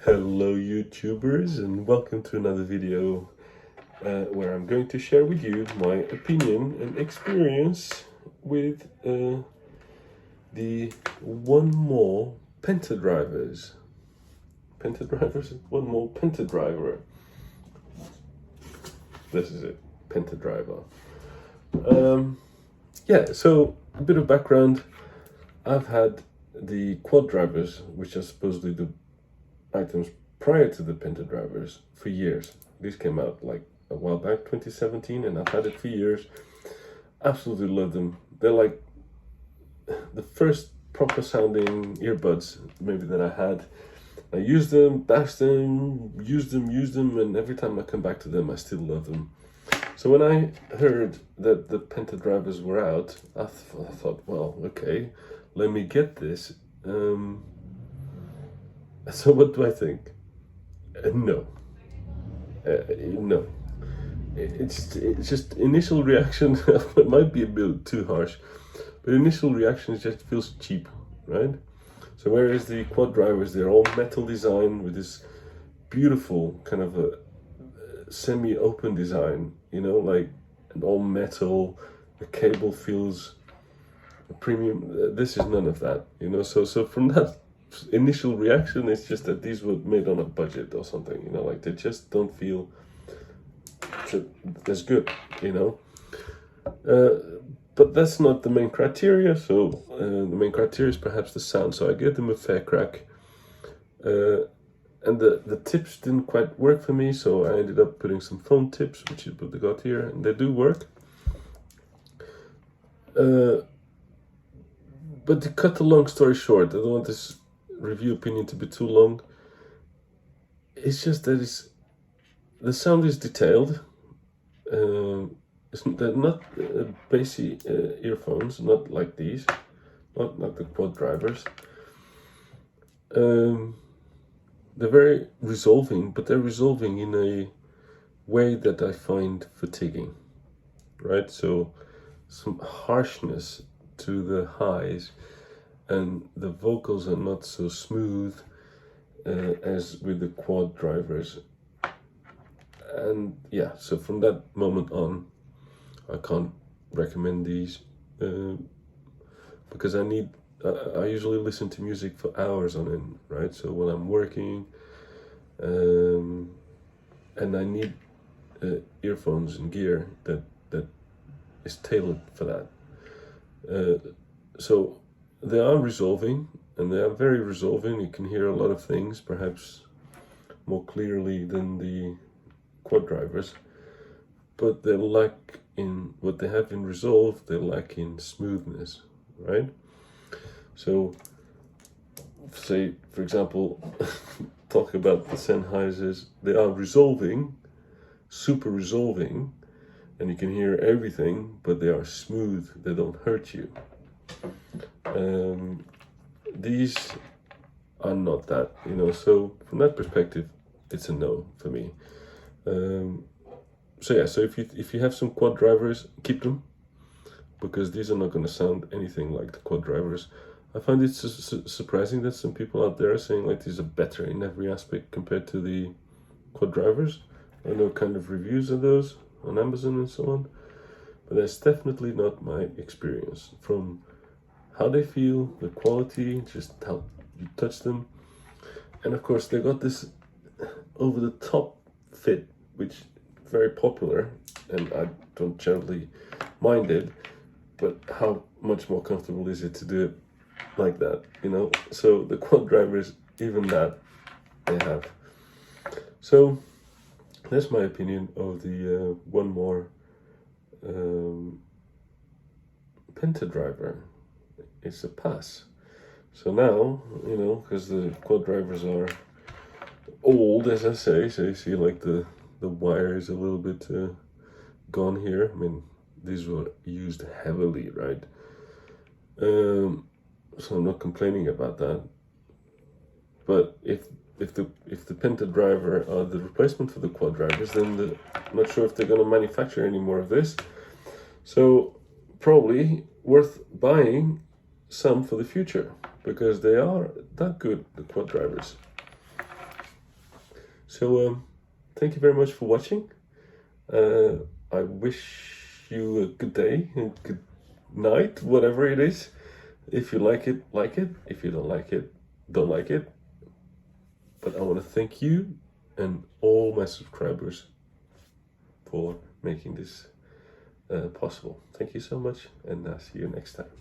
Hello YouTubers, and welcome to another video where I'm going to share with you my opinion and experience with the 1more Penta drivers. Penta drivers? 1more Penta driver. This is it, Penta driver. Yeah, so a bit of background. I've had the quad drivers, which are supposedly the items prior to the Penta drivers, for years. These came out like a while back, 2017, and I've had it for years. Absolutely love them. They're like the first proper sounding earbuds maybe that I had. I used them, bashed them, used them, and every time I come back to them, I still love them. So when I heard that the Penta drivers were out, I thought, well, okay, let me get this. So what do I think? No. No. It's just initial reaction. It might be a bit too harsh, but initial reaction just feels cheap, right? So whereas the quad drivers, they're all metal design with this beautiful kind of a semi-open design, like an all metal. The cable feels premium. This is none of that, So from that initial reaction, it's just that these were made on a budget or something, like they just don't feel as good, but that's not the main criteria. So the main criteria is perhaps the sound, so I gave them a fair crack, and the tips didn't quite work for me, so I ended up putting some phone tips, which is what they got here, and they do work. But to cut the long story short, I don't want this review opinion to be too long. It's just that the sound is detailed. They're not bassy earphones, not like these, not like the quad drivers. They're very resolving, but they're resolving in a way that I find fatiguing, right? So some harshness to the highs, and the vocals are not so smooth as with the quad drivers. And yeah, so from that moment on, I can't recommend these because I usually listen to music for hours on end, right? So when I'm working, and I need earphones and gear that is tailored for that. So they are resolving, and they are very resolving. You can hear a lot of things, perhaps more clearly than the quad drivers, but they lack in what they have in resolve. They lack in smoothness, right? So, say for example, talk about the Sennheisers. They are resolving, super resolving, and you can hear everything, but they are smooth. They don't hurt you. These are not that, so from that perspective, it's a no for me. So if you have some quad drivers, keep them, because these are not going to sound anything like the quad drivers. I find it surprising that some people out there are saying like these are better in every aspect compared to the quad drivers. I know kind of reviews of those on Amazon and so on, but that's definitely not my experience. From how they feel, the quality, just how you touch them, and of course they got this over the top fit, which is very popular, and I don't generally mind it, but how much more comfortable is it to do it like that, So the quad drivers, even that they have. So that's my opinion of the 1more Penta driver. It's a pass. So now, because the quad drivers are old, as I say, so you see like the wire is a little bit gone here. I mean, these were used heavily, right? So I'm not complaining about that. But if the Penta driver are the replacement for the quad drivers, then I'm not sure if they're going to manufacture any more of this. So probably worth buying some for the future, because they are that good, the quad drivers. So thank you very much for watching. I wish you a good day and good night, whatever it is. If you like it, like it. If you don't like it, don't like it. But I want to thank you and all my subscribers for making this possible. Thank you so much, and see you next time.